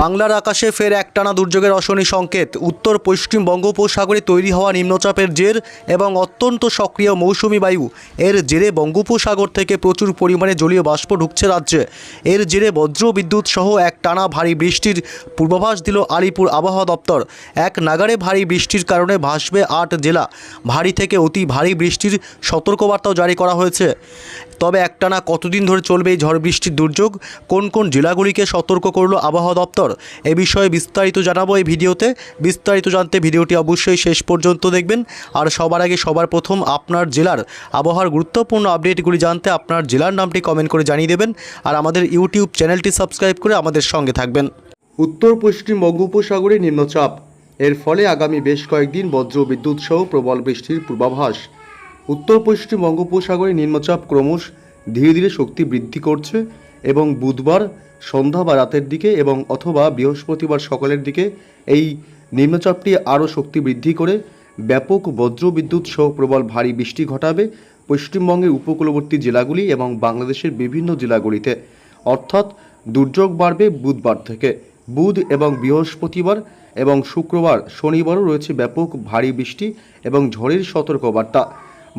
বাংলার আকাশে ফের একটানা দুর্যোগের অশনি সংকেত। উত্তর পশ্চিম বঙ্গোপসাগরে তৈরি হওয়া নিম্নচাপের জের এবং অত্যন্ত সক্রিয় মৌসুমি বায়ু এর জেরে বঙ্গোপসাগর থেকে প্রচুর পরিমাণে জলীয় বাষ্প ঢুকছে রাজ্যে। এর জেরে বজ্র বিদ্যুৎ সহ একটানা ভারী বৃষ্টির পূর্বাভাস দিল আলিপুর আবহাওয়া দপ্তর। এক নাগাড়ে ভারী বৃষ্টির কারণে ভাসবে 8 জেলা। ভারী থেকে অতি ভারী বৃষ্টির সতর্কবার্তাও জারি করা হয়েছে। তবে একটানা কতদিন ধরে চলবে এই ঝড় বৃষ্টির দুর্যোগ, কোন কোন জেলাগুলিকে সতর্ক করল আবহাওয়া দপ্তর, এ বিষয়ে বিস্তারিত জানাবো এই ভিডিওতে। বিস্তারিত জানতে ভিডিওটি অবশ্যই শেষ পর্যন্ত দেখবেন। আর সবার আগে সবার প্রথম আপনার জেলার আবহাওয়ার গুরুত্বপূর্ণ আপডেটগুলি জানতে আপনার জেলার নামটি কমেন্ট করে জানিয়ে দেবেন। আর আমাদের ইউটিউব চ্যানেলটি সাবস্ক্রাইব করে আমাদের সঙ্গে থাকবেন। উত্তর পশ্চিম বঙ্গোপসাগরে নিম্নচাপ, এর ফলে আগামী বেশ কয়েকদিন বজ্র বিদ্যুৎ সহ প্রবল বৃষ্টির পূর্বাভাস। উত্তর পশ্চিম বঙ্গোপসাগরে নিম্নচাপ ক্রমশ ধীরে ধীরে শক্তি বৃদ্ধি করছে এবং বুধবার সন্ধ্যা বা রাতের দিকে এবং অথবা বৃহস্পতিবার সকালের দিকে এই নিম্নচাপটি আরও শক্তি বৃদ্ধি করে ব্যাপক বজ্র বিদ্যুৎ সহ প্রবল ভারী বৃষ্টি ঘটাবে পশ্চিমবঙ্গের উপকূলবর্তী জেলাগুলি এবং বাংলাদেশের বিভিন্ন জেলাগুলিতে। অর্থাৎ দুর্যোগ বাড়বে বুধবার থেকে। বুধ এবং বৃহস্পতিবার এবং শুক্রবার শনিবারও রয়েছে ব্যাপক ভারী বৃষ্টি এবং ঝড়ের সতর্কবার্তা।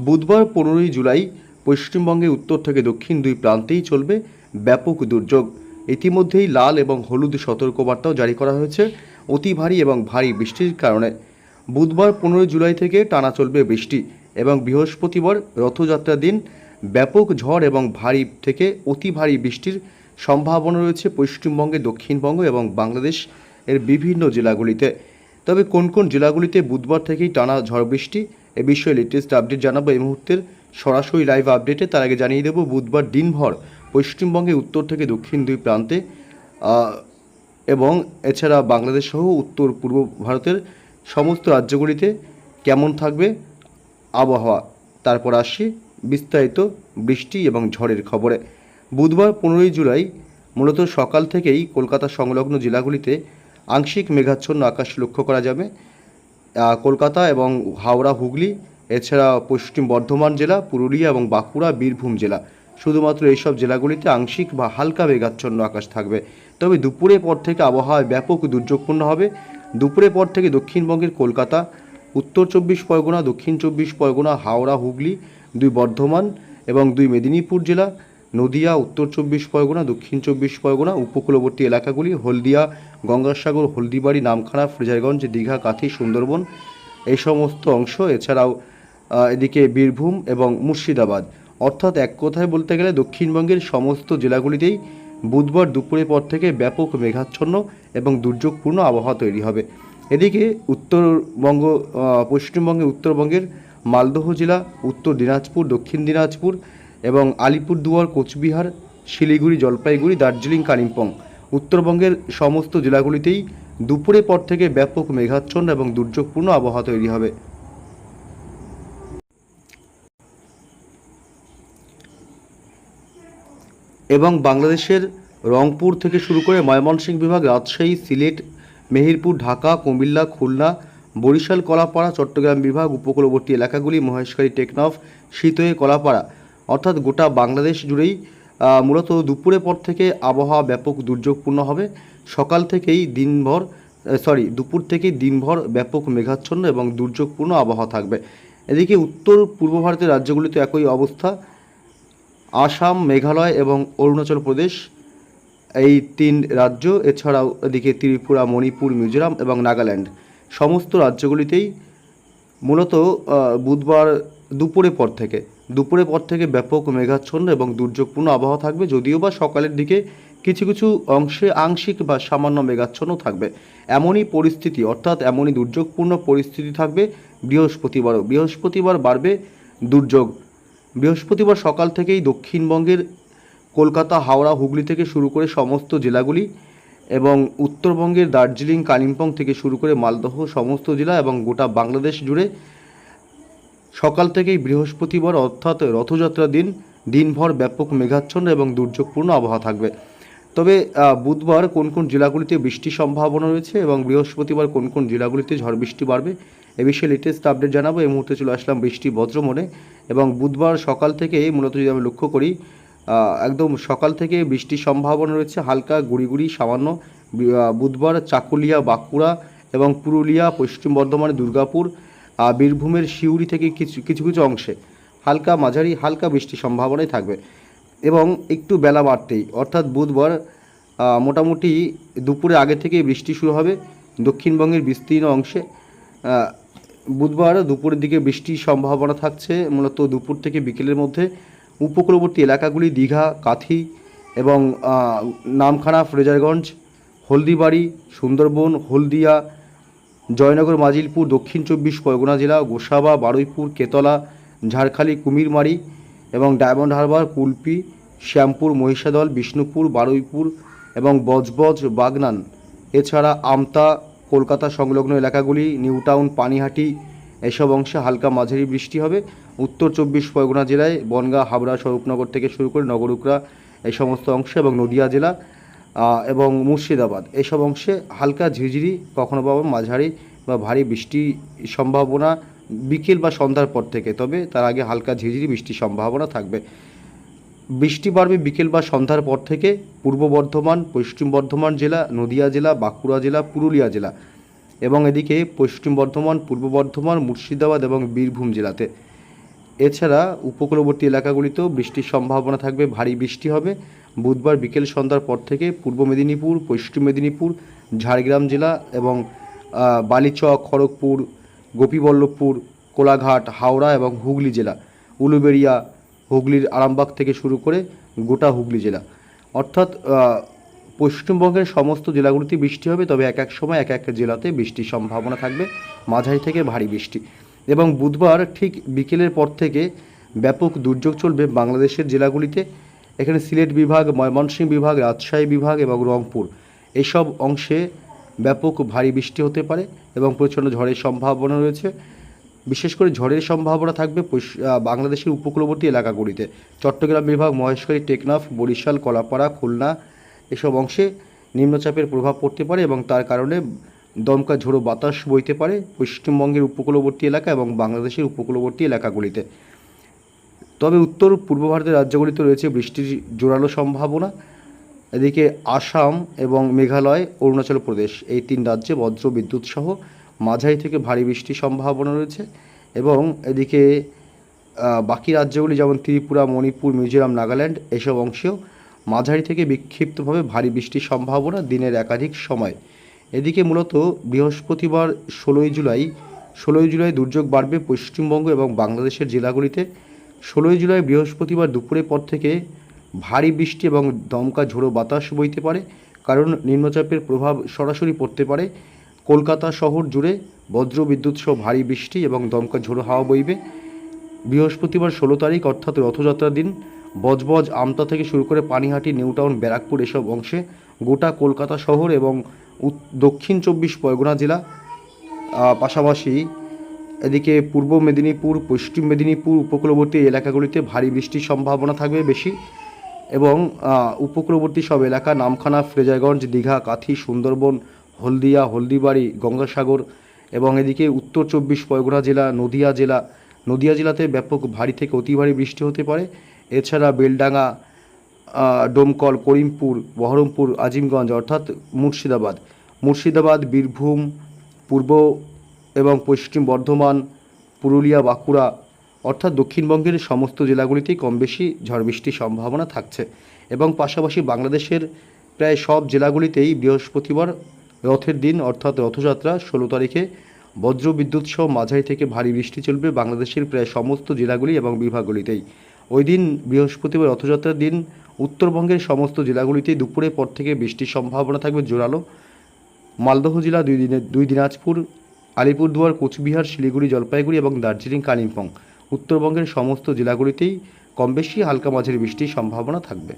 বুধবার 15 জুলাই পশ্চিমবঙ্গের উত্তর থেকে দক্ষিণ দুই প্রান্তেই চলবে ব্যাপক দুর্যোগ। ইতিমধ্যেই লাল এবং হলুদ সতর্কবার্তাও জারি করা হয়েছে অতি ভারী এবং ভারী বৃষ্টির কারণে। বুধবার 15 জুলাই থেকে টানা চলবে বৃষ্টি এবং বৃহস্পতিবার রথযাত্রার দিন ব্যাপক ঝড় এবং ভারী থেকে অতি ভারী বৃষ্টির সম্ভাবনা রয়েছে পশ্চিমবঙ্গে, দক্ষিণবঙ্গ এবং বাংলাদেশ এর বিভিন্ন জেলাগুলিতে। তবে কোন কোন জেলাগুলিতে বুধবার থেকেই টানা ঝড় বৃষ্টি, এ বিষয়ে লেটেস্ট আপডেট জানাবো এই মুহূর্তের সরাসরি লাইভ আপডেটে। তার আগে জানিয়ে দেব বুধবার দিনভর পশ্চিমবঙ্গে উত্তর থেকে দক্ষিণ দুই প্রান্তে এবং এছাড়া বাংলাদেশ সহ উত্তর পূর্ব ভারতের সমস্ত রাজ্যগুলিতে কেমন থাকবে আবহাওয়া। তারপর আসছি বিস্তারিত বৃষ্টি এবং ঝড়ের খবরে। বুধবার 15 জুলাই মূলত সকাল থেকেই কলকাতা সংলগ্ন জেলাগুলিতে আংশিক মেঘাচ্ছন্ন আকাশ লক্ষ্য করা যাবে। কলকাতা এবং হাওড়া, হুগলি, এছাড়া পশ্চিম বর্ধমান জেলা, পুরুলিয়া এবং বাঁকুড়া, বীরভূম জেলা, শুধুমাত্র এইসব জেলাগুলিতে আংশিক বা হালকা মেঘাচ্ছন্ন আকাশ থাকবে। তবে দুপুরের পর থেকে আবহাওয়া ব্যাপক দুর্যোগপূর্ণ হবে। দুপুরের পর থেকে দক্ষিণবঙ্গের কলকাতা, উত্তর 24 পরগনা, দক্ষিণ 24 পরগনা, হাওড়া, হুগলি, 2 বর্ধমান এবং 2 মেদিনীপুর জেলা, নদিয়া, উত্তর 24 পরগনা, দক্ষিণ 24 পরগনা, উপকূলবর্তী এলাকাগুলি হলদিয়া, গঙ্গাসাগর, হলদিবাড়ি, নামখানা, ফ্রেজারগঞ্জ, দীঘা, কাঁথি, সুন্দরবন, এই সমস্ত অংশ, এছাড়াও এদিকে বীরভূম এবং মুর্শিদাবাদ। অর্থাৎ এক কথায় বলতে গেলে দক্ষিণবঙ্গের সমস্ত জেলাগুলিতেই বুধবার দুপুরের পর থেকে ব্যাপক মেঘাচ্ছন্ন এবং দুর্যোগপূর্ণ আবহাওয়া তৈরি হবে। এদিকে উত্তরবঙ্গ, পশ্চিমবঙ্গের উত্তরবঙ্গের মালদহ জেলা, উত্তর দিনাজপুর, দক্ষিণ দিনাজপুর এবং আলিপুরদুয়ার, কোচবিহার, শিলিগুড়ি, জলপাইগুড়ি, দার্জিলিং, কালিম্পং, উত্তরবঙ্গের সমস্ত জেলাগুলিতেই দুপুরের পর থেকে ব্যাপক মেঘাচ্ছন্ন এবং দুর্যোগপূর্ণ আবহাওয়া তৈরি হবে। এবং বাংলাদেশের রংপুর থেকে শুরু করে ময়মনসিংহ বিভাগ, রাজশাহী, সিলেট, মেহেরপুর, ঢাকা, কুমিল্লা, খুলনা, বরিশাল, কলাপাড়া, চট্টগ্রাম বিভাগ, উপকূলবর্তী এলাকাগুলি, মহেশখালী, টেকনাফ, শীতয়ে, কলাপাড়া, অর্থাৎ গোটা বাংলাদেশ জুড়েই মূলত দুপুরের পর থেকে আবহাওয়া ব্যাপক দুর্যোগপূর্ণ হবে। সকাল থেকেই দুপুর থেকেই দিনভর ব্যাপক মেঘাচ্ছন্ন এবং দুর্যোগপূর্ণ আবহাওয়া থাকবে। এদিকে উত্তর পূর্ব ভারতের রাজ্যগুলিতে একই অবস্থা। আসাম, মেঘালয় এবং অরুণাচল প্রদেশ, এই 3 রাজ্য, এছাড়াও এদিকে ত্রিপুরা, মণিপুর, মিজোরাম এবং নাগাল্যান্ড, সমস্ত রাজ্যগুলিতেই মূলত বুধবার দুপুরের পর থেকে ব্যাপক মেঘাচ্ছন্ন এবং দুর্যোগপূর্ণ আবহাওয়া থাকবে। যদিও বা সকালের দিকে কিছু কিছু অংশে আংশিক বা সামান্য মেঘাচ্ছন্ন থাকবে। এমনই পরিস্থিতি, অর্থাৎ এমনই দুর্যোগপূর্ণ পরিস্থিতি থাকবে বৃহস্পতিবারও। বৃহস্পতিবার বাড়বে দুর্যোগ। বৃহস্পতিবার সকাল থেকেই দক্ষিণবঙ্গের কলকাতা, হাওড়া, হুগলি থেকে শুরু করে সমস্ত জেলাগুলি এবং উত্তরবঙ্গের দার্জিলিং, কালিম্পং থেকে শুরু করে মালদহ সমস্ত জেলা এবং গোটা বাংলাদেশ জুড়ে সকাল থেকেই বৃহস্পতিবার অর্থাৎ রথযাত্রার দিন দিনভর ব্যাপক মেঘাচ্ছন্ন এবং দুর্যোগপূর্ণ আবহাওয়া থাকবে। তবে বুধবার কোন কোন জেলাগুলিতে বৃষ্টির সম্ভাবনা রয়েছে এবং বৃহস্পতিবার কোন কোন জেলাগুলিতে ঝড় বৃষ্টি বাড়বে, এ বিষয়ে লেটেস্ট আপডেট জানাবো। এই মুহূর্তে চলে আসলাম বৃষ্টি বজ্রমনে। এবং বুধবার সকাল থেকে মূলত যদি আমি লক্ষ্য করি, একদম সকাল থেকে বৃষ্টির সম্ভাবনা রয়েছে। হালকা গুড়ি সামান্য বুধবার চাকুলিয়া, বাঁকুড়া এবং পুরুলিয়া, পশ্চিম বর্ধমানের দুর্গাপুর, বীরভূমের সিউড়ি থেকে কিছু কিছু কিছু অংশে হালকা মাঝারি হালকা বৃষ্টির সম্ভাবনাই থাকবে। এবং একটু বেলা বাড়তেই অর্থাৎ বুধবার মোটামুটি দুপুরে আগে থেকেই বৃষ্টি শুরু হবে দক্ষিণবঙ্গের বিস্তীর্ণ অংশে। বুধবার দুপুরের দিকে বৃষ্টির সম্ভাবনা থাকছে মূলত দুপুর থেকে বিকেলের মধ্যে। উপকূলবর্তী এলাকাগুলি দীঘা, কাথি এবং নামখানা, ফ্রেজারগঞ্জ, হলদিবাড়ি, সুন্দরবন, হলদিয়া, জয়নগর, মাজিলপুর, দক্ষিণ চব্বিশ পরগনা জেলা, গোসাবা, বারুইপুর, কেতলা, ঝাড়খালি, কুমিরমারি এবং ডায়মন্ড হারবার, কুলপি, শ্যামপুর, মহিষাদল, বিষ্ণুপুর, বারুইপুর এবং বজবজ, বাগনান, এছাড়া আমতা, কলকাতা সংলগ্ন এলাকাগুলি, নিউ টাউন, পানিহাটি এসব অংশে হালকা মাঝারি বৃষ্টি হবে। উত্তর চব্বিশ পরগনা জেলায় বনগাঁ, হাবড়া, স্বরূপনগর থেকে শুরু করে নগরুকরা এই সমস্ত অংশে এবং নদিয়া জেলা এবং মুর্শিদাবাদ এসব অংশে হালকা ঝিরিঝিরি কখনো বা মাঝারি বা ভারী বৃষ্টির সম্ভাবনা বিকেল বা সন্ধ্যার পর থেকে, তবে তার আগে হালকা ঝিরিঝিরি বৃষ্টির সম্ভাবনা থাকবে। বৃষ্টি বাড়বে বিকেল বা সন্ধ্যার পর থেকে পূর্ব বর্ধমান, পশ্চিম বর্ধমান জেলা, নদিয়া জেলা, বাঁকুড়া জেলা, পুরুলিয়া জেলা এবং এদিকে পশ্চিম বর্ধমান, পূর্ব বর্ধমান, মুর্শিদাবাদ এবং বীরভূম জেলাতে। এছাড়া উপকূলবর্তী এলাকাগুলিতেও বৃষ্টির সম্ভাবনা থাকবে, ভারী বৃষ্টি হবে বুধবার বিকেল সন্ধ্যার পর থেকে পূর্ব মেদিনীপুর, পশ্চিম মেদিনীপুর, ঝাড়গ্রাম জেলা এবং বালিচক, খড়গপুর, গোপীবল্লভপুর, কোলাঘাট, হাওড়া এবং হুগলি জেলা, উলুবেড়িয়া, হুগলির আরামবাগ থেকে শুরু করে গোটা হুগলি জেলা। অর্থাৎ পশ্চিমবঙ্গের সমস্ত জেলাগুলিতে বৃষ্টি হবে, তবে এক এক সময় এক এক জেলাতে বৃষ্টির সম্ভাবনা থাকবে, মাঝারি থেকে ভারী বৃষ্টি। এবং বুধবার ঠিক বিকেলের পর থেকে ব্যাপক দুর্যোগ চলবে বাংলাদেশের জেলাগুলিতে। এখানে সিলেট বিভাগ, ময়মনসিংহ বিভাগ, রাজশাহী বিভাগ এবং রংপুর এইসব অংশে ব্যাপক ভারী বৃষ্টি হতে পারে এবং প্রচণ্ড ঝড়ের সম্ভাবনা রয়েছে। বিশেষ করে ঝড়ের সম্ভাবনা থাকবে বাংলাদেশের উপকূলবর্তী এলাকাগুলিতে। চট্টগ্রাম বিভাগ, মহেশখালী, টেকনাফ, বরিশাল, কলাপাড়া, খুলনা এসব অংশে নিম্নচাপের প্রভাব পড়তে পারে এবং তার কারণে দমকা ঝোড়ো বাতাস বইতে পারে পশ্চিমবঙ্গের উপকূলবর্তী এলাকা এবং বাংলাদেশের উপকূলবর্তী এলাকাগুলিতে। তবে উত্তর পূর্ব ভারতের রাজ্যগুলিতে রয়েছে বৃষ্টির জোরালো সম্ভাবনা। এদিকে আসাম এবং মেঘালয়, অরুণাচল প্রদেশ এই তিন রাজ্যে বজ্র বিদ্যুৎ সহ মাঝারি থেকে ভারী বৃষ্টির সম্ভাবনা রয়েছে। এবং এদিকে বাকি রাজ্যগুলি যেমন ত্রিপুরা, মণিপুর, মিজোরাম, নাগাল্যান্ড এসব অংশেও মাঝারি থেকে বিক্ষিপ্তভাবে ভারী বৃষ্টির সম্ভাবনা দিনের একাধিক সময়। এদিকে মূলত বৃহস্পতিবার 16ই জুলাই দুর্যোগ বাড়বে পশ্চিমবঙ্গ এবং বাংলাদেশের জেলাগুলিতে। 16ই জুলাই বৃহস্পতিবার দুপুরের পর থেকে ভারী বৃষ্টি এবং দমকা ঝোড়ো বাতাস বইতে পারে, কারণ নিম্নচাপের প্রভাব সরাসরি পড়তে পারে কলকাতা শহর জুড়ে। বজ্র বিদ্যুৎ সহ ভারী বৃষ্টি এবং দমকা ঝোড়ো হাওয়া বইবে। বৃহস্পতিবার 16 তারিখ অর্থাৎ রথযাত্রার দিন বজবজ, আমতা থেকে শুরু করে পানিহাটি, নিউ টাউন, ব্যারাকপুর এসব অংশে গোটা কলকাতা শহর এবং দক্ষিণ চব্বিশ পরগনা জেলা, পাশাপাশি এদিকে পূর্ব মেদিনীপুর, পশ্চিম মেদিনীপুর উপকূলবর্তী এলাকাগুলিতে ভারী বৃষ্টির সম্ভাবনা থাকবে বেশি। এবং উপকূলবর্তী সব এলাকা নামখানা, ফ্রেজারগঞ্জ, দীঘা, কাথি, সুন্দরবন, হলদিয়া, হলদিবাড়ি, গঙ্গাসাগর এবং এদিকে উত্তর চব্বিশ পরগনা জেলা, নদিয়া জেলাতে ব্যাপক ভারী থেকে অতি ভারী বৃষ্টি হতে পারে। এছাড়া বেলডাঙ্গা, ডোমকল, করিমপুর, বহরমপুর, আজিমগঞ্জ অর্থাৎ মুর্শিদাবাদ, বীরভূম, পূর্ব এবং পশ্চিম বর্ধমান, পুরুলিয়া, বাঁকুড়া অর্থাৎ দক্ষিণবঙ্গের সমস্ত জেলাগুলিতেই কম বেশি ঝড় বৃষ্টির সম্ভাবনা থাকছে। এবং পাশাপাশি বাংলাদেশের প্রায় সব জেলাগুলিতেই বৃহস্পতিবার রথের দিন অর্থাৎ রথযাত্রা 16 তারিখে বজ্র বিদ্যুৎ সহ মাঝারি থেকে ভারী বৃষ্টি চলবে বাংলাদেশের প্রায় সমস্ত জেলাগুলি এবং বিভাগগুলিতেই। ওই দিন বৃহস্পতিবার রথযাত্রার দিন উত্তরবঙ্গের সমস্ত জেলাগুলিতেই দুপুরের পর থেকে বৃষ্টির সম্ভাবনা থাকবে জোরালো। মালদহ জেলা, দুই দিনাজপুর, আলিপুরদুয়ার, কোচবিহার, শিলিগুড়ি, জলপাইগুড়ি এবং দার্জিলিং, কালিম্পং উত্তরবঙ্গের সমস্ত জেলাগুলিতেই কম বেশি হালকা মাঝারি বৃষ্টির সম্ভাবনা থাকবে।